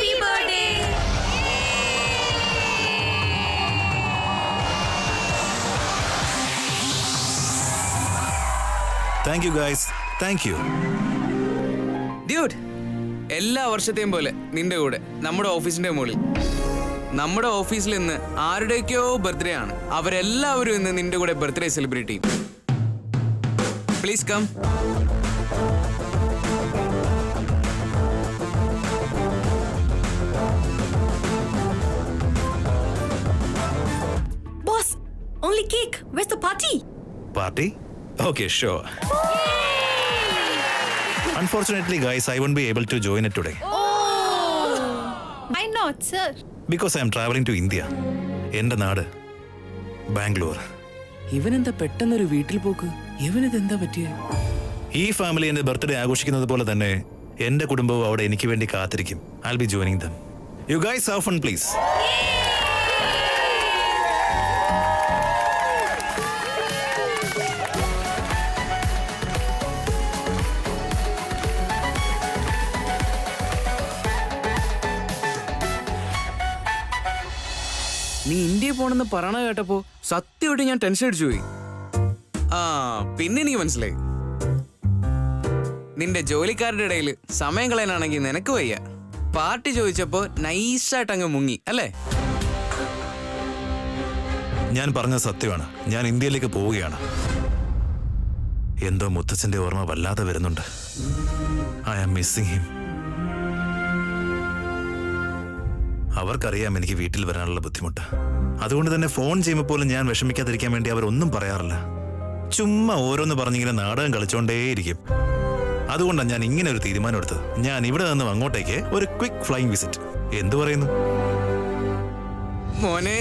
Happy birthday! Thank you guys. Thank you. Dude, എല്ലാ വർഷത്തെയും പോലെ നിന്റെ കൂടെ നമ്മുടെ ഓഫീസിന്റെ മുകളിൽ നമ്മുടെ ഓഫീസിൽ ഇന്ന് ആരുടെയൊക്കെയോ ബർത്ത്ഡേ ആണ്. അവരെല്ലാവരും ഇന്ന് നിന്റെ കൂടെ ബർത്ത്ഡേ സെലിബ്രേറ്റ് ചെയ്യും. Please come. Boss, only cake. Where's the party? Party? Okay, sure. Unfortunately, guys, I won't be able to join it today. Why not, sir? Because I am traveling to India. എൻ്റെ നാട് ബാംഗ്ലൂർ. ഇവനെന്താ പെട്ടെന്നൊരു വീട്ടിൽ പോക്ക്? ഇവനിതെന്താ പറ്റിയ? ഈ family എൻ്റെ birthday ആഘോഷിക്കുന്നത് പോലെ തന്നെ എൻ്റെ കുടുംബവും അവിടെ എനിക്ക് വേണ്ടി കാത്തിരിക്കും. I'll be joining them. You guys have fun, please. നീ ഇന്ത്യയിൽ പോണെന്ന് പറയണ കേട്ടപ്പോ സത്യമായിട്ട് ഞാൻ ടെൻഷൻ അടിച്ചു പോയി. പിന്നെ എനിക്ക് മനസ്സിലായി, നിന്റെ ജോലിക്കാരുടെ ഇടയിൽ സമയം കളയാനാണെങ്കിൽ നിനക്ക് വയ്യ. പാർട്ടി ചോദിച്ചപ്പോ നൈസായിട്ട് അങ്ങ് മുങ്ങി അല്ലേ? ഞാൻ പറഞ്ഞത് സത്യമാണ്. ഞാൻ ഇന്ത്യയിലേക്ക് പോവുകയാണ്. എന്തോ മുത്തച്ഛന്റെ ഓർമ്മ വല്ലാതെ വരുന്നുണ്ട്. I am missing him. അവർക്കറിയാം എനിക്ക് വീട്ടിൽ വരാനുള്ള ബുദ്ധിമുട്ട്. അതുകൊണ്ട് തന്നെ ഫോൺ ചെയ്യുമ്പോൾ പോലും ഞാൻ വിഷമിക്കാതിരിക്കാൻ വേണ്ടി അവരൊന്നും പറയാറില്ല. ചുമ്മാ ഓരോന്ന് പറഞ്ഞിങ്ങനെ നാടകം കളിച്ചോണ്ടേയിരിക്കും. അതുകൊണ്ടാണ് ഞാൻ ഇങ്ങനെ ഒരു തീരുമാനം എടുത്തത്. ഞാൻ ഇവിടെ നിന്നും അങ്ങോട്ടേക്ക് ഒരു ക്വിക്ക് ഫ്ലൈയിങ് വിസിറ്റ്. എന്തു പറയുന്നു മോനെ?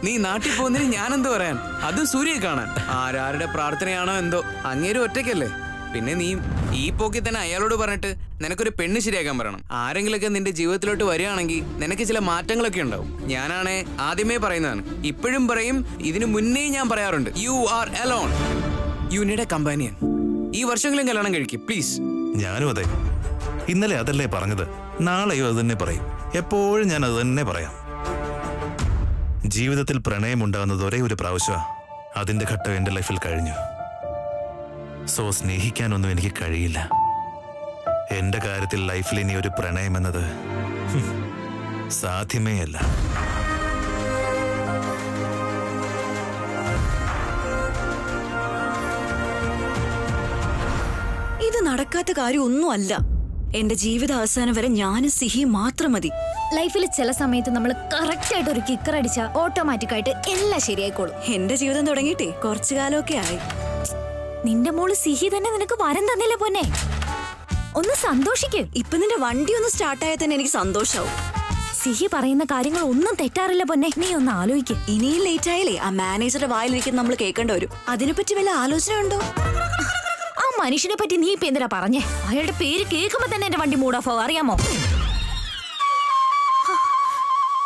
നീ നാട്ടിൽ പോകുന്നതിന് ഞാനെന്ത് പറയാൻ? അതും സൂര്യയെ കാണാൻ. ആരാരുടെ പ്രാർത്ഥനയാണോ എന്തോ, അങ്ങേരും ഒറ്റയ്ക്കല്ലേ. പിന്നെ നീ ഈ പോക്കി തന്നെ അയാളോട് പറഞ്ഞിട്ട് നിനക്കൊരു പെണ്ണ് ശരിയാക്കാൻ പറയണം. ആരെങ്കിലൊക്കെ നിന്റെ ജീവിതത്തിലോട്ട് വരികയാണെങ്കിൽ നിനക്ക് ചില മാറ്റങ്ങളൊക്കെ ഉണ്ടാവും. ഞാനാണേ ആദ്യമേ പറയുന്നതാണ്, ഇപ്പോഴും പറയും, ഇതിനു മുന്നേ ഞാൻ പറയാറുണ്ട്. You are alone. You need A companion. ഈ വർഷങ്ങളും കല്യാണം കഴിക്കും പ്ലീസ്. ഞാനും അതെ. ഇന്നലെ അതല്ലേ പറഞ്ഞത്, നാളെയോ അത് തന്നെ പറയും. എപ്പോഴും ഞാൻ അത് തന്നെ പറയാം. ജീവിതത്തിൽ പ്രണയം ഉണ്ടാകുന്നത് ഒരേ ഒരു പ്രാവശ്യമാണ്. അതിന്റെ ഘട്ടം എന്റെ ലൈഫിൽ കഴിഞ്ഞു. സോ സ്നേഹിക്കാനൊന്നും എനിക്ക് കഴിയില്ല. എന്റെ കാര്യത്തിൽ ലൈഫിൽ ഇനി ഒരു പ്രണയം എന്നത് സാധ്യമേ അല്ല. ഇത് നടക്കാത്ത കാര്യം ഒന്നും അല്ല. എന്റെ ജീവിത അവസാനം വരെ ഞാനും സിഹി മാത്രം മതി. ലൈഫിൽ ചില സമയത്ത് നമ്മൾ കറക്റ്റ് ആയിട്ട് ഒരു കിക്കർ അടിച്ചാൽ ഓട്ടോമാറ്റിക് ആയിട്ട് എല്ലാം ശരിയായിക്കോളും. എന്റെ ജീവിതം തുടങ്ങിയിട്ടേ കുറച്ചു കാലമൊക്കെ ആയി. നിന്റെ മോള് സിഹി തന്നെ നിനക്ക് വരം തന്നില്ല പൊന്നെ. ഒന്ന് സന്തോഷിക്ക്. ഇപ്പൊ നിന്റെ വണ്ടി ഒന്ന് സ്റ്റാർട്ടായാൽ തന്നെ എനിക്ക് സന്തോഷാവും. സിഹി പറയുന്ന കാര്യങ്ങൾ ഒന്നും തെറ്റാറില്ല പൊന്നെ. നീ ഒന്ന് ആലോചിക്ക്. ഇനിയും ലേറ്റ് ആയാലേ ആ മാനേജറുടെ വായിലിരിക്കുന്ന നമ്മൾ കേൾക്കേണ്ടി വരും. അതിനെപ്പറ്റി വല്ല ആലോചന ഉണ്ടോ? ആ മനുഷ്യനെ പറ്റി നീ ഇപ്പൊ എന്തിനാ പറഞ്ഞേ? അയാളുടെ പേര് കേൾക്കുമ്പോ തന്നെ എന്റെ വണ്ടി മൂഡ് ഓഫ് ആവും, അറിയാമോ?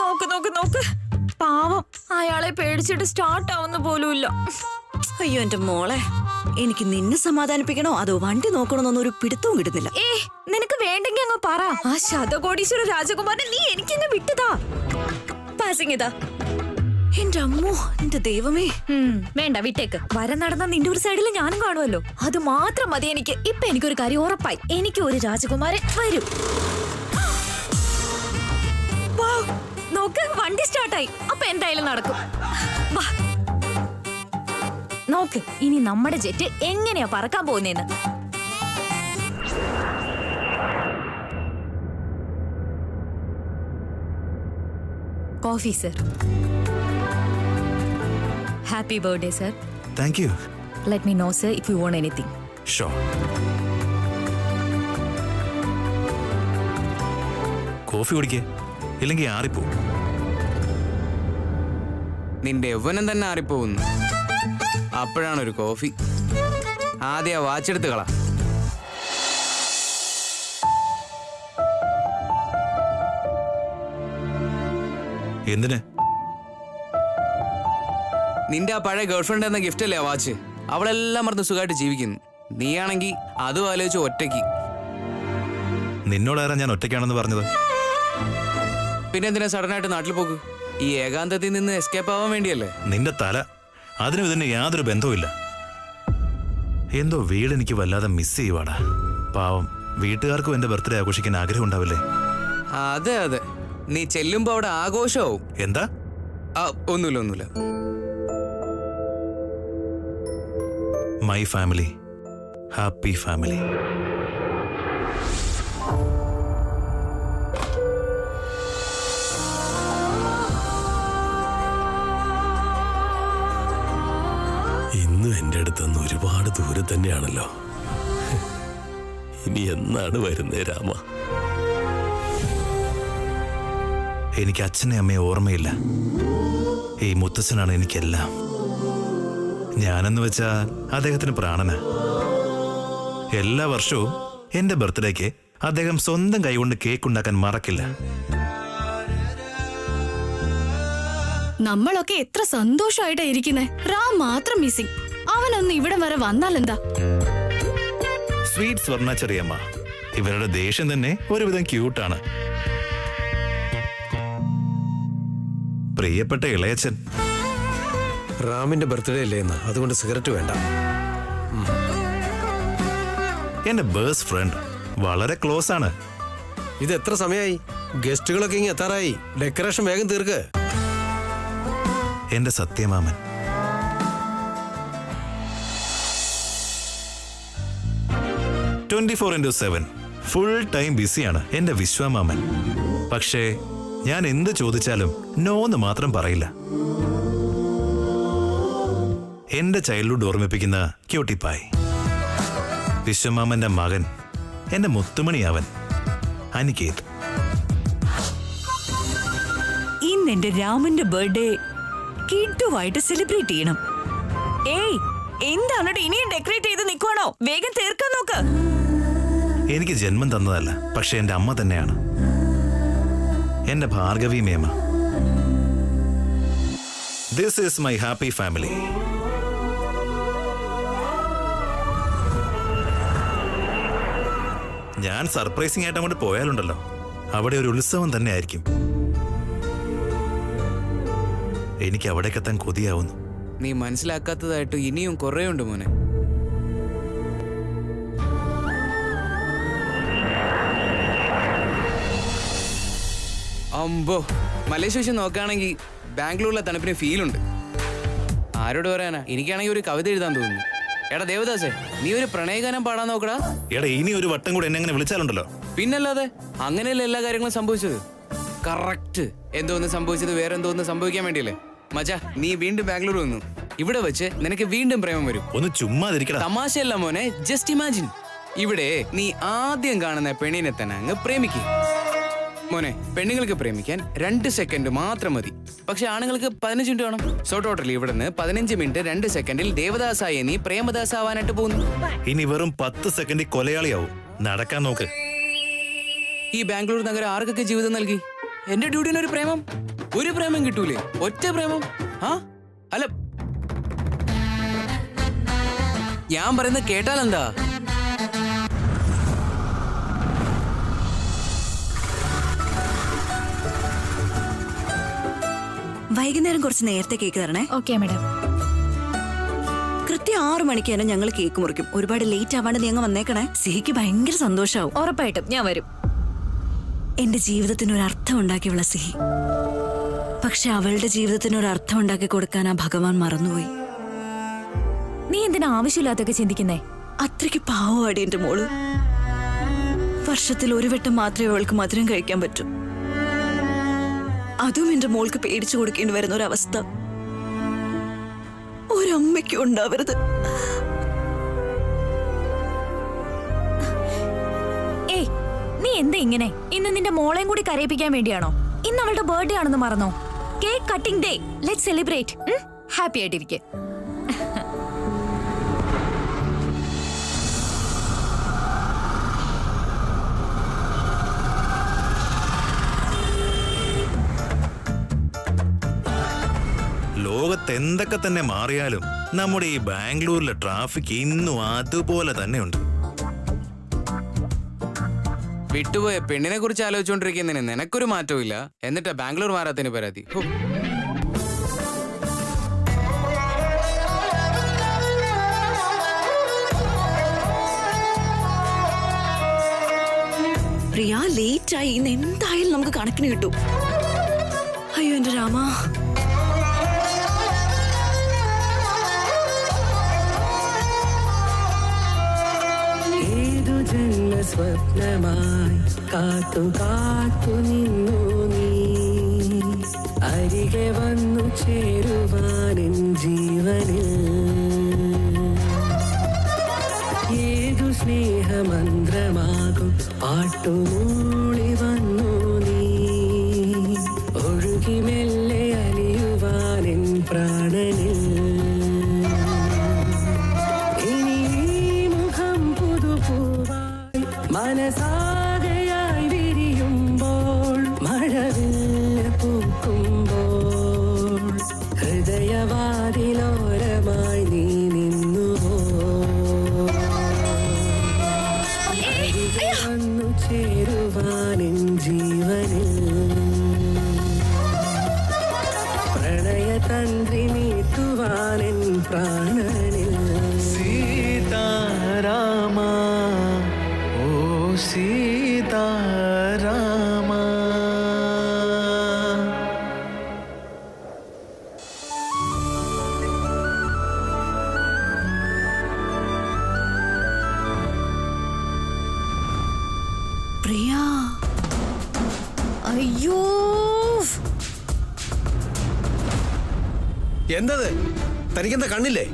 നോക്ക് നോക്ക് നോക്ക്, പാവം അയാളെ പേടിച്ചിട്ട് സ്റ്റാർട്ട് ആവുന്ന പോലുമില്ല. അയ്യോ എന്റെ മോളെ, എനിക്ക് നിന്നെ സമാധാനിപ്പിക്കണോ അതോ വണ്ടി നോക്കണോന്നൊന്നും ഒരു പിടുത്തവും കിട്ടുന്നില്ല. നിനക്ക് വേണ്ടെങ്കിൽ അങ്ങ് പറ. ആ ശതകോടീശ്വര രാജകുമാരനെ നീ എനിക്കങ്ങ് വിട്ടുതാ. പാസിംഗ് ഇതാ. എന്റെ അമ്മോ, എന്റെ ദൈവമേ. വേണ്ട, വിട്ടേക്ക്. വരം നടന്ന നിന്റെ ഒരു സൈഡിൽ ഞാനും കാണുമല്ലോ. അത് മാത്രം മതി എനിക്ക്. ഇപ്പൊ എനിക്കൊരു കാര്യം ഉറപ്പായി, എനിക്ക് ഒരു രാജകുമാരൻ വരും. നോക്ക്, വണ്ടി സ്റ്റാർട്ടായി. അപ്പൊ എന്തായാലും നടക്കും. നോക്ക്, ഇനി നമ്മുടെ ജെറ്റ് എങ്ങനെയാ പറക്കാൻ പോകുന്നേന്ന്. Coffee sir. Happy birthday sir. Thank you. Let me know sir if you want anything. Sure. Coffee കുടിക്കേ, ഇല്ലെങ്കിൽ ആറിപ്പോ. നിന്റെ യൗവനം തന്നെ ആറിപ്പോകുന്നു. അപ്പോഴാണ് ഒരു കോഫി. ആദ്യം ആ വാച്ചെടുത്ത് കള. എന്തിന്? നിന്റെ ആ പഴയ ഗേൾഫ്രണ്ട് എന്ന ഗിഫ്റ്റ് അല്ലേ ആ വാച്ച്? അവളെല്ലാം മറന്ന് സുഖമായിട്ട് ജീവിക്കുന്നു. നീയാണെങ്കിൽ അതും ആലോചിച്ച് ഒറ്റയ്ക്ക്. നിന്നോടാരാ ഞാൻ ഒറ്റയ്ക്കാണെന്ന് പറഞ്ഞത്? പിന്നെ എന്തിനാ സഡനായിട്ട് നാട്ടിൽ പോക്ക്? ഈ ഏകാന്തത്തിൽ നിന്ന് എസ്കേപ്പ് ആവാൻ വേണ്ടിയല്ലേ? നിന്റെ തല, അതിനും ഇതിന് യാതൊരു ബന്ധവുമില്ല. എന്തോ വീട് എനിക്ക് വല്ലാതെ മിസ് ചെയ്യുവാടാ. പാവം, വീട്ടുകാർക്കും എന്റെ ബർത്ത്ഡേ ആഘോഷിക്കാൻ ആഗ്രഹം ഉണ്ടാവില്ലേ? അതെ അതെ, നീ ചെല്ലുമ്പോ അവിടെ ആഘോഷമാവും. എന്താ? ഒന്നുമില്ല. My family, happy family. ഇന്നും എൻ്റെ അടുത്തുനിന്ന് ഒരുപാട് ദൂരം തന്നെയാണല്ലോ. ഇനി എന്നാണ് വരുന്നേ രാമ? എനിക്ക് അച്ഛനെ അമ്മയെ ഓർമ്മയില്ല. ഈ മുത്തച്ഛനാണ് എനിക്കെല്ലാം. ഞാനെന്ന് വെച്ചാൽ അദ്ദേഹത്തിന് പ്രാണന. എല്ലാ വർഷവും എന്റെ ബർത്ത്ഡേക്ക് അദ്ദേഹം സ്വന്തം കൈകൊണ്ട് കേക്ക് ഉണ്ടാക്കാൻ മറക്കില്ല. നമ്മളൊക്കെ എത്ര സന്തോഷമായിട്ടാ ഇരിക്കുന്നേ. റാം മാത്രം മിസ്സിംഗ്. അവനൊന്ന് ഇവിടെ വരെ വന്നാലെന്താ? സ്വീറ്റ് സ്വർണ്ണ ചെറിയമ്മ, ഇവരുടെ ദേഷ്യം തന്നെ ഒരുവിധം ക്യൂട്ടാണ്. പ്രിയപ്പെട്ട ഇളയച്ചൻ. റാമിന്റെ ബർത്ത്ഡേ അല്ലേ എന്ന്, അതുകൊണ്ട് സിഗരറ്റ് വേണ്ട. എന്റെ ബേസ്റ്റ് ഫ്രണ്ട്, വളരെ ക്ലോസ് ആണ്. ഇത് എത്ര സമയമായി? ഗസ്റ്റുകളൊക്കെ ഇങ്ങനെ എത്താറായി. ഡെക്കറേഷൻ വേഗം തീർക്ക്. എന്റെ സത്യമാമൻ. ഫുൾ ടൈം ബിസിയാണ് എന്റെ വിശ്വമാമൻ. പക്ഷേ ഞാൻ എന്ത് ചോദിച്ചാലും നോന്ന് മാത്രം പറയില്ല. എന്റെ ചൈൽഡ്ഹുഡ് ഓർമ്മിപ്പിക്കുന്ന ക്യൂട്ടിപ്പായ്. വിശ്വമാമന്റെ മകൻ, എന്റെ മുത്തുമണിയാവൻ അനികേത്. ഇന്ന് എന്റെ രാമന്റെ ബർത്ത്ഡേ കിട്ടുവായിട്ട് സെലിബ്രേറ്റ് ചെയ്യണം. ഏയ്, എന്താണ് ഇനിയും ഡെക്കറേറ്റ് ചെയ്ത് നിൽക്കുവാണോ? വേഗം തീർക്കാൻ നോക്ക്. എനിക്ക് ജന്മം തന്നതല്ല, പക്ഷെ എന്റെ അമ്മ തന്നെയാണ്. എന്റെ ഭാർഗവി മേമ. This is my happy family. ഞാൻ സർപ്രൈസിംഗ് ആയിട്ട് അങ്ങോട്ട് പോയാലുണ്ടല്ലോ, അവിടെ ഒരു ഉത്സവം തന്നെ ആയിരിക്കും. എനിക്ക് അവിടേക്കെത്താൻ കൊതിയാവുന്നു. നീ മനസ്സിലാക്കാത്തതായിട്ട് ഇനിയും കുറേ ഉണ്ട് മോനെ. അമ്പോ, മലേഷ്യ വെച്ച് നോക്കുകയാണെങ്കിൽ ബാംഗ്ലൂരിലെ തണുപ്പിന് ഫീലുണ്ട്. ആരോട് പറയാനാ? എനിക്കാണെങ്കിൽ ഒരു കവിത എഴുതാൻ തോന്നുന്നു. എടാ ദേവദാസേ, നീ ഒരു പ്രണയഗാനം പാടാൻ നോക്കടാ. എടാ, ഇനി ഒരു വട്ടം കൂടെ എന്നെ അങ്ങനെ വിളിച്ചാലുണ്ടല്ലോ. പിന്നല്ലാതെ, അങ്ങനെയല്ലേ എല്ലാ കാര്യങ്ങളും സംഭവിച്ചത്. കറക്റ്റ്. എന്തോന്ന് സംഭവിച്ചത് വേറെ എന്തോന്ന് സംഭവിക്കാൻ വേണ്ടിയല്ലേ? മച്ചാ, നീ വീണ്ടും ബാംഗ്ലൂർ വന്നു. ഇവിടെ വെച്ച് നിനക്ക് വീണ്ടും പ്രേമം വരും. ഒന്ന് ചുമ്മാതിരിക്കടാ. തമാശയല്ല മോനെ, ജസ്റ്റ് ഇമാജിൻ. ഇവിടെ നീ ആദ്യം കാണുന്ന പെണ്ണിനെ തന്നെ അങ്ങ് പ്രേമിക്കും. മോനെ, പെണ്ണുങ്ങൾക്ക് പ്രേമിക്കാൻ 2 സെക്കൻഡ് മാത്രം മതി. പക്ഷെ ആണുങ്ങൾക്ക് 15 മിനിറ്റ് വേണം. സോ ടോട്ടലി ഇവിടുന്ന് 15 മിനിറ്റ് 2 സെക്കൻഡിൽ ദേവദാസായ നീ പ്രേമദാസ് ആവാനായിട്ട് പോകുന്നു. ഇനി വെറും 10 സെക്കൻഡിൽ കൊലയാളിയാവും. നടക്കാൻ നോക്ക്. ഈ ബാംഗ്ലൂർ നഗരം ആർക്കൊക്കെ ജീവിതം നൽകി? എന്റെ ഡ്യൂട്ടിന് ഒരു പ്രേമം കിട്ടൂലേ? ഒറ്റ പ്രേമം. അല്ല, ഞാൻ പറയുന്നത് കേട്ടാലെന്താ? വൈകുന്നേരം കുറച്ച് നേരത്തെ കേക്ക് തരണേ. Okay madam. കൃത്യം 6 മണിക്ക് തന്നെ ഞങ്ങൾ കേക്ക് മുറിക്കും. ഒരുപാട് ലേറ്റ് ആവാണ്ട് നീ അങ്ങ് വന്നേക്കണേ. സിഹിക്ക് ഭയങ്കര സന്തോഷാവും. ഉറപ്പായിട്ടും ഞാൻ വരും. എന്റെ ജീവിതത്തിന് ഒരു അർത്ഥം ഉണ്ടാക്കിയുള്ള സിഹി. പക്ഷെ അവളുടെ ജീവിതത്തിന് ഒരു അർത്ഥം ഉണ്ടാക്കി കൊടുക്കാൻ ആ ഭഗവാൻ മറന്നുപോയി. നീ എന്തിനാ ആവശ്യമില്ലാത്തൊക്കെ ചിന്തിക്കുന്നേ? അത്രയ്ക്ക് പാവമാടി എന്റെ മോള്. വർഷത്തിൽ ഒരു വട്ടം മാത്രമേ അവൾക്ക് മധുരം കഴിക്കാൻ പറ്റൂ. അതും എന്റെ മോൾക്ക് പേടിച്ചു കൊടുക്കേണ്ടി വരുന്ന ഒരവസ്ഥ ഒരമ്മയ്ക്കും ഉണ്ടാവരുത്. ഏയ്, നീ എന്താ ഇങ്ങനെ? ഇന്ന് നിന്റെ മോളെയും കൂടി കരയിപ്പിക്കാൻ വേണ്ടിയാണോ? ഇന്ന് അവളുടെ ബർത്ത്ഡേ ആണെന്ന് മറന്നോ? Cake cutting day. Let's celebrate. Happy ആയിട്ടിരിക്കെ. ലോകത്ത് എന്തൊക്കെ തന്നെ മാറിയാലും നമ്മുടെ ഈ ബാംഗ്ലൂരിലെ ട്രാഫിക് ഇന്നും അതുപോലെ തന്നെ ഉണ്ട്. വിട്ടുപോയ പെണ്ണിനെ കുറിച്ച് ആലോചിച്ചുകൊണ്ടിരിക്കുന്നതിന് നിനക്കൊരു മാറ്റവും ഇല്ല, എന്നിട്ടാ ബാംഗ്ലൂർ മാറാത്തതിന് പരാതി. ഹോ. പ്രിയ ലേറ്റ് ആയി. ഇന്ന് എന്തായാലും നമുക്ക് കണക്കിന് കിട്ടും. അയ്യോ എന്റെ രാമ. ഏതു ജന്മ സ്വപ്നമായി കാത്തു കാത്തു നിന്നു നീ, അരികെ വന്നു ചേരുവാനെൻ ജീവനിൽ. ഏതു സ്നേഹമന്ത്രമാകും പാട്ടുമൂളി വന്നു നീ, ഒഴുകി മെല്ലെ അലിയുവാനെൻ പ്രാണനിൽ. ഇനി മുഖം പുതുപൂവായി മനസാകയായി വിരിയുമ്പോൾ, മഴവില്ല് പൂക്കുമ്പോൾ, ഹൃദയവാതിലോരമായി നീ നിന്നുവോ. വന്നു ചേരുവാനെൻ ജീവനിൽ, പ്രണയതന്ത്രി നീട്ടുവാനെൻ പ്രാണനിൽ. സീതാരാമ ഓ സീതാരാമ. പ്രിയ അയ്യോ എന്തത്? തനിക്കെന്താ കണ്ണില്ലേ?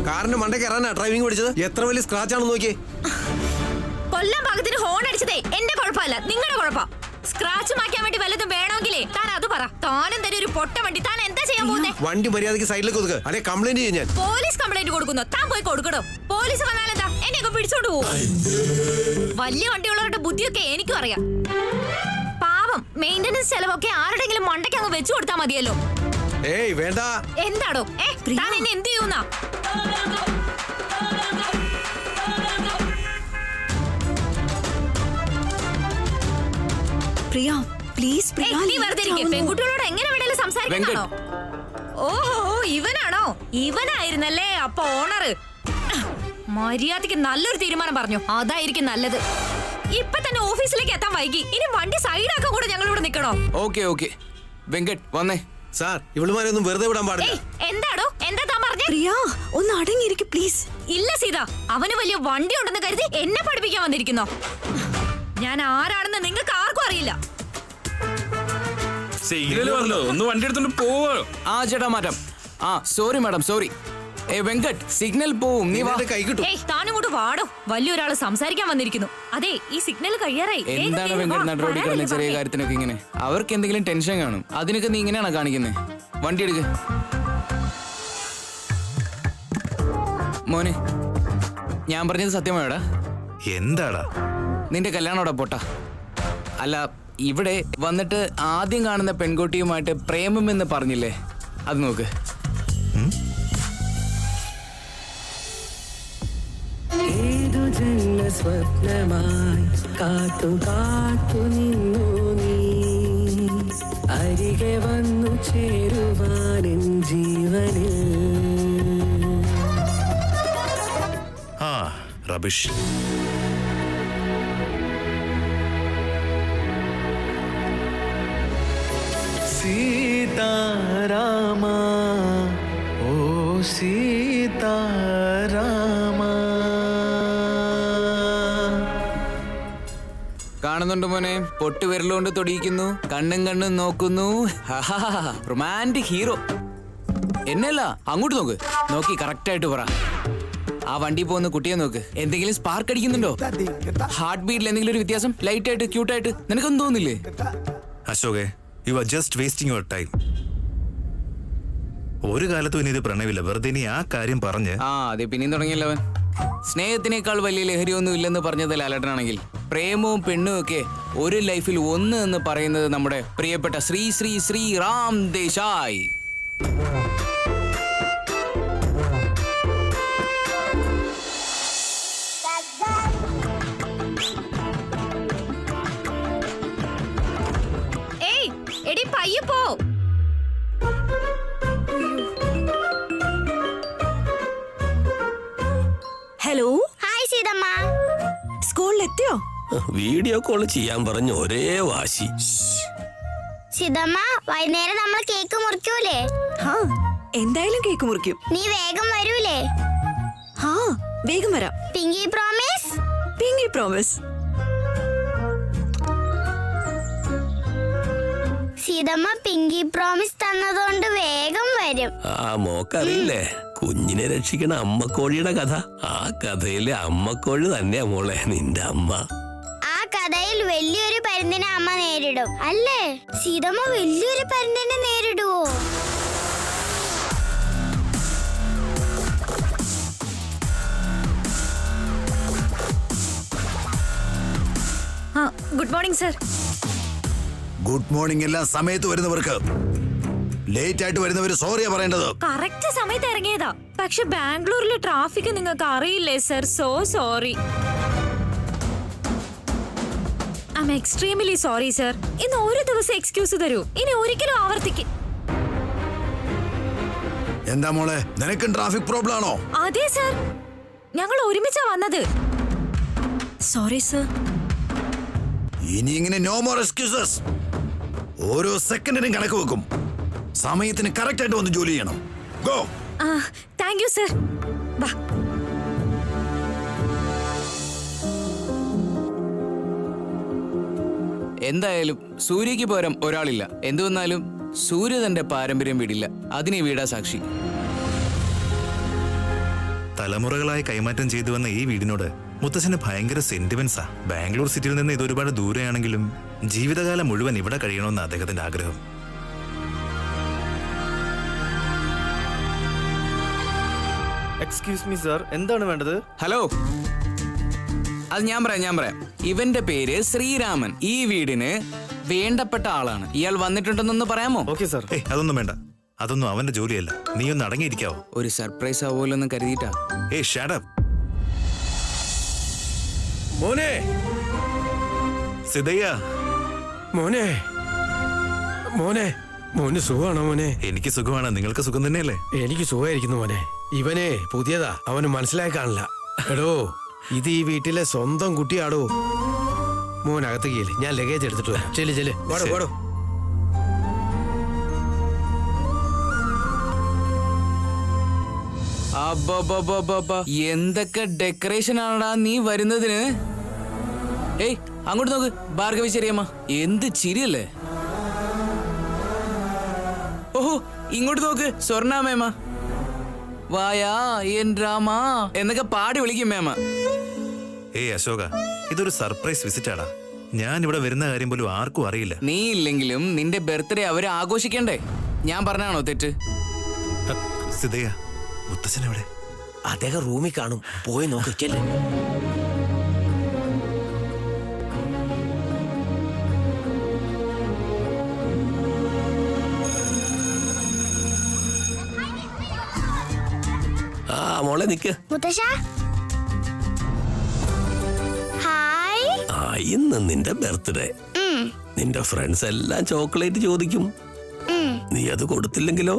കാറിന്റെ മണ്ടയ്ക്ക് ഇറാനാ ഡ്രൈവിംഗ് പഠിച്ചത്? എത്ര വലിയ സ്ക്രാച്ച് ആണെന്ന് നോക്കിയേ. കൊല്ലം ഭാഗത്തിന് ഹോൺ അടിച്ചതേ എന്റെ കുഴപ്പമല്ല, നിങ്ങളുടെ കുഴപ്പം. സ്ക്രാച്ച് മാറ്റാൻ വേണ്ടി വല്ലതും വേണമെങ്കിലേ താൻ അത് പറ. താനും തരും ഒരു പൊട്ട വണ്ടി, താൻ എന്താ ചെയ്യാൻ പോകുന്നേ? വണ്ടി മര്യാദയ്ക്ക് സൈഡിലേക്ക് ഒതുക്കുക, അല്ലെ കംപ്ലൈന്റ് ചെയ്യും ഞാൻ. പോലീസ് കംപ്ലൈന്റ് കൊടുക്കുന്നു, താൻ പോയി കൊടുക്കണം. പോലീസ് വന്നാലെന്താ, എന്നെയൊക്കെ പിടിച്ചോണ്ട് പോകും. വലിയ വണ്ടിയുള്ളവരുടെ ബുദ്ധിയൊക്കെ എനിക്കും അറിയാം. പാവം, മെയിന്റനൻസ് ചെലവൊക്കെ ആരുടെങ്കിലും മണ്ടയ്ക്ക് അങ്ങ് വെച്ചു കൊടുത്താൽ മതിയല്ലോ. ഏയ് വേണ്ട. എന്താടോ താൻ എന്നെ എന്ത് ചെയ്യുന്ന? പ്രിയ പ്ലീസ് പ്രിയ. നീ വെറുതെ ഇരിക്ക്. പെൺകുട്ടികളോട് എങ്ങനെ വേണേലും സംസാരിക്കണോ? ഓഹോ, ഇവനാണോ? ഇവനായിരുന്നല്ലേ അപ്പൊ ഓണർ. മര്യാദക്ക് നല്ലൊരു തീരുമാനം പറഞ്ഞു, അതായിരിക്കും നല്ലത്. ഇപ്പൊ തന്നെ ഓഫീസിലേക്ക് എത്താൻ വൈകി, ഇനി വണ്ടി സൈഡാക്കാൻ കൂടെ ഞങ്ങൾ ഇവിടെ നിൽക്കണോ? ഓക്കെ ഓക്കെ വെങ്കട്ട് വന്നേ. സാർ, ഇവളുമാരെ ഒന്നും വെറുതെ വിടാൻ പാടില്ല. എന്താടോ, എന്താ താൻ പറഞ്ഞേ? പ്രിയ ഒന്ന് അടങ്ങിയിരിക്കും പ്ലീസ്. ഇല്ല സീത, അവന് വലിയ വണ്ടി ഉണ്ടെന്ന് കരുതി എന്നെ പഠിപ്പിക്കാൻ വന്നിരിക്കുന്നോ? ഞാൻ ആരാണെന്ന് നിങ്ങൾക്ക് ആർക്കും അറിയില്ല. ഒന്ന് വണ്ടി എടുത്തോണ്ട് പോവോ? ആ ചേട്ടാ മാറ്റാം. ആ sorry madam, sorry. Venkat signal പോവും, നീ വാ. കൈ കിട്ടും. താനിങ്ങോട്ട് വാടോ, വലിയൊരാള് സംസാരിക്കാൻ വന്നിരിക്കുന്നു. അതെ, ഈ സിഗ്നൽ കഴിയാറായി. എന്താണ് വെങ്കട്ട് നടുറോടി കിടന്ന ചെറിയ കാര്യത്തിനൊക്കെ ഇങ്ങനെ? അവർക്ക് എന്തെങ്കിലും ടെൻഷൻ കാണും, അതിനൊക്കെ നീ ഇങ്ങനെയാണോ കാണിക്കുന്നത്? വണ്ടി എടുക്ക മോനെ. ഞാൻ പറഞ്ഞത് സത്യമായോടാ? എന്താടാ? നിന്റെ കല്യാണോടാ പൊട്ട. അല്ല, ഇവിടെ വന്നിട്ട് ആദ്യം കാണുന്ന പെൺകുട്ടിയുമായിട്ട് പ്രേമമെന്ന് പറഞ്ഞില്ലേ, അത് നോക്ക്. ഏതു ജന്മ സ്വപ്നമായി കാത്തു കാത്തു നിന്നു നീ, അരികെ വന്നു ചേരുവാനെൻ ജീവനിൽ. ആ റബിഷ്. സീതാരാമ ഓ സീതാരാമ. കാണുന്നുണ്ട് മോനെ, പൊട്ട് വിരലുകൊണ്ട് തൊടിയിക്കുന്നു, കണ്ണും കണ്ണും നോക്കുന്നു. Romantic hero. എന്നല്ല, അങ്ങോട്ട് നോക്ക്. നോക്കി കറക്റ്റ് ആയിട്ട് പറ. ആ വണ്ടി പോകുന്ന കുട്ടിയെ നോക്ക്. എന്തെങ്കിലും സ്പാർക്ക് അടിക്കുന്നുണ്ടോ? ഹാർട്ട് ബീറ്റിൽ എന്തെങ്കിലും ഒരു വ്യത്യാസം? ലൈറ്റ് ആയിട്ട് ക്യൂട്ടായിട്ട് നിനക്കൊന്നും തോന്നില്ലേ? അശോകെ, you are just wasting your time. ഒരു കാലത്തും ഇനി ഇത് പ്രണയമില്ല. വെറുതെ ഇനി ആ കാര്യം പറഞ്ഞ്. ആ അതെ, പിന്നെയും തുടങ്ങിയല്ലോ അവൻ. സ്നേഹത്തിനേക്കാൾ വലിയ ലഹരിയൊന്നും ഇല്ലെന്ന് പറഞ്ഞത് ലാലേട്ടനാണെങ്കിൽ, പ്രേമവും പെണ്ണും ഒക്കെ ഒരു ലൈഫിൽ ഒന്ന് എന്ന് പറയുന്നത് നമ്മുടെ പ്രിയപ്പെട്ട ശ്രീ ശ്രീ ശ്രീ റാം ദേശായി. വീഡിയോ കോൾ ചെയ്യാൻ പറഞ്ഞ് ഒരേ വാശി. സിതമ്മ, വൈകുന്നേരം നമ്മൾ കേക്ക് മുറിക്കൂലേ? എന്തായാലും കേക്ക് മുറിക്കും. നീ വേഗം വരൂലേ? വേഗം വരാം. Pinky promise. Pinky promise. Seethamma pinky promise തന്നതുകൊണ്ട് വേഗം വരും. ആ മോക്കറിയില്ലേ കുഞ്ഞിനെ രക്ഷിക്കണ അമ്മക്കോഴിയുടെ കഥ? ആ കഥയിലെ അമ്മക്കോഴി തന്നെയാ മോളെ നിന്റെ അമ്മ. ആ കഥയിൽ വലിയൊരു പരുന്തിനെ അമ്മ നേരിടും അല്ലേ? സീതമ്മ വലിയൊരു പരുന്തിനെ നേരിടുവോ? Good morning sir. Good morning. എല്ലാം സമയത്ത് വരുന്നവർക്ക്, ലേറ്റ് ആയിട്ട് വരുന്നവര് സോറിയാ പറയേണ്ടത്. കറക്റ്റ് സമയത്ത് ഇറങ്ങിയതാ. പക്ഷെ ബാംഗ്ലൂരിലെ ട്രാഫിക് നിങ്ങൾക്ക് അറിയില്ലേ sir? So sorry. I am extremely sorry sir. ഇന്ന് ഒരു ദിവസം എക്സ്ക്യൂസ് തരൂ, ഇനി ഒരിക്കലും ആവർത്തിക്കും. എന്താ മോളെ, നിനക്കും ട്രാഫിക് പ്രോബ്ലം ആണോ? അതെ സർ, ഞങ്ങൾ ഒരുമിച്ചാ വന്നത്. Sorry sir. ഇനി ഇങ്ങനെ നോ മോർ എക്സ്ക്യൂസസ്. ഓരോ സെക്കൻഡിനും കണക്ക് വെക്കും. സമയത്തിന് കറക്റ്റ് ആയിട്ട് വന്ന് ജോലി ചെയ്യണം. ഗോ. Thank you sir. വാ. എന്തായാലും സൂര്യക്ക് പകരം ഒരാളില്ല. എന്തുവന്നാലും സൂര്യ തന്റെ പാരമ്പര്യം വിടില്ല. അതിനെ വീടാ സാക്ഷി. തലമുറകളായി കൈമാറ്റം ചെയ്തു വന്ന ഈ വീടിനോട് മുത്തച്ഛന് ഭയങ്കര സെന്റിമെന്റ്സാ. ബാംഗ്ലൂർ സിറ്റിയിൽ നിന്ന് ഇത് ഒരുപാട് ദൂരെയാണെങ്കിലും ജീവിതകാലം മുഴുവൻ ഇവിടെ കഴിയണമെന്ന് അദ്ദേഹത്തിന്റെ ആഗ്രഹം. എക്സ്ക്യൂസ് മീ സർ, എന്താണ് വേണ്ടത്? ഹലോ, അത് ഞാൻ പറയാം. ഇവന്റെ പേര് ശ്രീരാമൻ. ഈ വീടിന് വേണ്ടപ്പെട്ട ആളാണ്. ഇയാൾ വന്നിട്ടുണ്ടെന്നൊന്ന് പറയാമോ? Okay sir. അതൊന്നും വേണ്ട. അതൊന്നും അവന്റെ ജോലിയല്ല. നീ ഒന്ന് അടങ്ങിയിരിക്കാവോ? ഒരു സർപ്രൈസ് ആവുമല്ലോ കരുതിയിട്ടാ. Shut up. മോനെ, സിതയ്യ. മോനെ, മോനെ, മോന് സുഖമാണോ മോനെ? എനിക്ക് സുഖമാണ്. നിങ്ങൾക്ക് സുഖം തന്നെയല്ലേ? എനിക്ക് സുഖമായിരിക്കുന്നു മോനെ. ഇവനെ പുതിയതാ, അവന് മനസ്സിലായി കാണില്ല. എടോ, ഇത് ഈ വീട്ടിലെ സ്വന്തം കുട്ടിയാടോ. മോനകത്തേക്ക് ഞാൻ ലഗേജ് എടുത്തിട്ട് വരാം. ചെല്ല് വാടോ. എന്തൊക്കെ ഡെക്കറേഷൻ ആണടാ നീ വരുന്നതിന്. ഏയ് അങ്ങോട്ട് നോക്ക്, ഭാർഗവി ചെറിയമ്മ. എന്ത് ചിരിയല്ലേ. ഓഹോ, ഇങ്ങോട്ട് നോക്ക്, സ്വർണ്ണാമേമ. വായാ എൻ രാമ എന്നൊക്കെ പാടി വിളിക്കും മേമ. അശോക, ഇതൊരു സർപ്രൈസ് വിസിറ്റാടാ. ഞാൻ ഇവിടെ വരുന്ന കാര്യം പോലും ആർക്കും അറിയില്ല. നീ ഇല്ലെങ്കിലും നിന്റെ ബർത്ത്ഡേ അവര് ആഘോഷിക്കണ്ടേ? ഞാൻ പറഞ്ഞാണോ തെറ്റ്? സിതയ്യ, മുത്തച്ഛൻ എവിടെ? അദ്ദേഹം റൂമിൽ കാണും, പോയി നോക്ക്. ചെല്ല്. മോളെ നിക്ക്. മുത്തശ്ശ, ഹായ്. ഇന്ന് നിന്റെ ബർത്ത്ഡേ. നിന്റെ ഫ്രണ്ട്സ് എല്ലാം ചോക്ലേറ്റ് ചോദിക്കും. നീ അത് കൊടുത്തില്ലെങ്കിലോ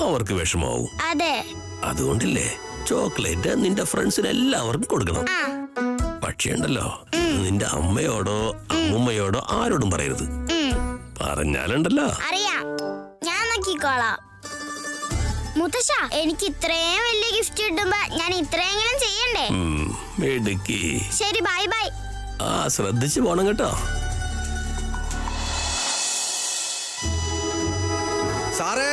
അവർക്ക് വിഷമാവും. അതെ. അതുകൊണ്ടില്ലേ ചോക്ലേറ്റ് നിന്റെ ഫ്രണ്ട്സിന് എല്ലാവർക്കും കൊടുക്കണം. പക്ഷേ ഉണ്ടല്ലോ, നിന്റെ അമ്മയോടോ അമ്മൂമ്മയോടോ ആരോടും പറയരുത്. പറഞ്ഞാലുണ്ടല്ലോ. അറിയാം, ഞാൻ നോക്കിക്കോളാം. മുത്തശ്ശ, എനിക്ക് ഇത്രയും വലിയ ഗിഫ്റ്റ് കിട്ടുമ്പോ ഞാൻ ഇത്രയെങ്കിലും ചെയ്യണ്ടേ? മിടുക്കി. ശരി, ബൈ ബൈ. ശ്രദ്ധിച്ചു പോണം കേട്ടോ. സാറേ,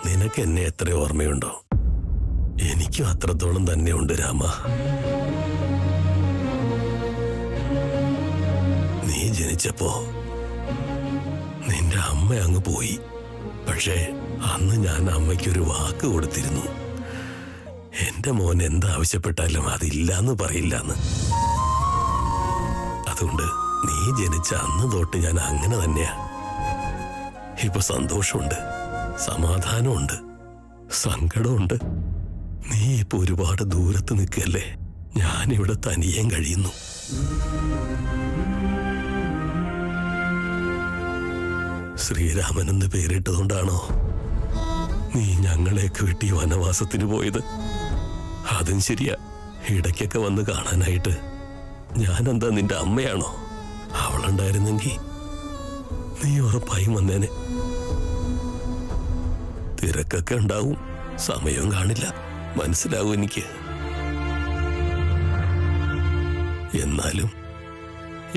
നിനക്ക് എന്നെ എത്ര ഓർമ്മയുണ്ടോ? എനിക്കും അത്രത്തോളം തന്നെ ഉണ്ട് രാമ. നീ ജനിച്ചപ്പോ നിന്റെ അമ്മ അങ്ങ് പോയി. പക്ഷേ അന്ന് ഞാൻ അമ്മയ്ക്കൊരു വാക്ക് കൊടുത്തിരുന്നു. എന്റെ മോൻ എന്താവശ്യപ്പെട്ടാലും അതില്ലാന്ന് പറയില്ലാന്ന്. അതുകൊണ്ട് നീ ജനിച്ച അന്ന് തൊട്ട് ഞാൻ അങ്ങനെ തന്നെയാ. ഇപ്പൊ സന്തോഷമുണ്ട്, സമാധാനമുണ്ട്, സങ്കടമുണ്ട്. നീ ഇപ്പൊ ഒരുപാട് ദൂരത്ത് നിൽക്കല്ലേ, ഞാനിവിടെ തനിയെ കഴിയുന്നു. ശ്രീരാമൻ എന്ന് പേരിട്ടതുകൊണ്ടാണോ നീ ഞങ്ങളെയൊക്കെ വിട്ട് ഈ വനവാസത്തിന് പോയത്. അതും ശരിയാ, ഇടയ്ക്കൊക്കെ വന്ന് കാണാനായിട്ട്. ഞാനെന്താ നിന്റെ അമ്മയാണോ? അവളുണ്ടായിരുന്നെങ്കിൽ നീ ഉറപ്പായും വന്നേനെ. തിരക്കൊക്കെ ഉണ്ടാവും, സമയവും കാണില്ല, മനസ്സിലാവും എനിക്ക്. എന്നാലും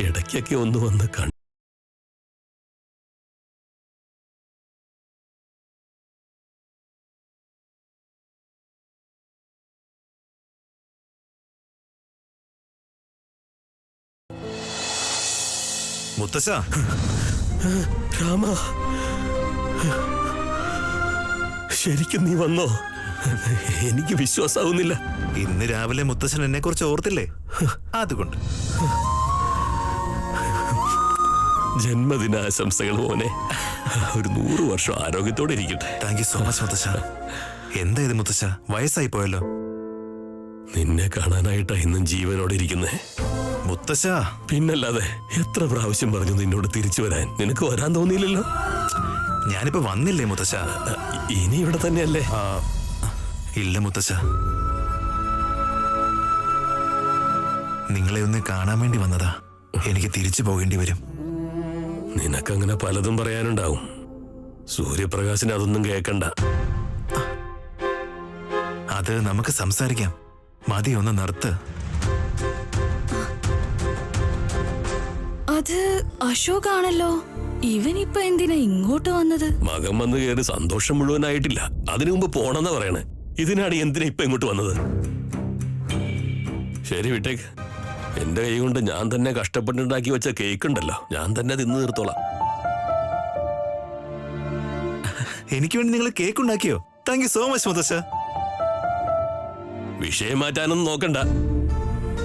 ഇടയ്ക്കൊക്കെ ഒന്ന് വന്ന് കണ്ടു. മുത്തശ്ശ, രാമ, ശരിക്കും നീ വന്നോ? എനിക്ക് വിശ്വാസാവുന്നില്ല. ഇന്ന് രാവിലെ മുത്തശ്ശൻ എന്നെ കുറിച്ച് ഓർത്തില്ലേ? അതുകൊണ്ട് ജന്മദിനാശംസകൾ മോനെ. ഒരു 100 വർഷം ആരോഗ്യത്തോടെ ഇരിക്കട്ടെ. താങ്ക് യു സോ മച്ച് മുത്തശ്ശ. എന്താ ഇത് മുത്തശ്ശ, വയസ്സായി പോയല്ലോ. നിന്നെ കാണാനായിട്ടാ ഇന്നും ജീവനോടെ ഇരിക്കുന്നേ. മുത്തശ്ശ, പിന്നല്ലാതെ എത്ര പ്രാവശ്യം പറഞ്ഞു നിന്നോട് തിരിച്ചു വരാൻ. നിനക്ക് വരാൻ തോന്നിയില്ലല്ലോ. ഞാനിപ്പോ വന്നില്ലേ മുത്തശ്ശ? ഇനി ഇവിടെ തന്നെയല്ലേ? ഇല്ല മുത്തശ്ശ, നിങ്ങളെ ഒന്ന് കാണാൻ വേണ്ടി വന്നതാ. എനിക്ക് തിരിച്ചു പോകേണ്ടി വരും. നിനക്കങ്ങനെ പലതും പറയാനുണ്ടാവും. സൂര്യപ്രകാശിന് അതൊന്നും കേൾക്കണ്ട. അത് നമുക്ക് സംസാരിക്കാം. മതി, ഒന്ന് നിർത്ത്. അത് അശോക് ആണല്ലോ. ഇവനിപ്പൊ എന്തിനാ ഇങ്ങോട്ട് വന്നത്? മകൻ വന്ന് കയറി സന്തോഷം മുഴുവനായിട്ടില്ല. അതിനു മുമ്പ് പോണെന്നാ പറയണേ. ഇതിനാണ് എന്തിനാ ഇപ്പൊ ഇങ്ങോട്ട് വന്നത്? ശരി, വിട്ടേക്ക്. എന്റെ കൈ കൊണ്ട് ഞാൻ തന്നെ കഷ്ടപ്പെട്ടുണ്ടാക്കി വെച്ച കേക്ക് ഉണ്ടല്ലോ, ഞാൻ തന്നെ തിന്നു തീർത്തോളാം. എനിക്ക് വേണ്ടി നിങ്ങൾ കേക്ക് ഉണ്ടാക്കിയോ? താങ്ക് യു സോ മച്ച് മുത്തശ്ശ. വിഷയം മാറ്റാനൊന്നും നോക്കണ്ട.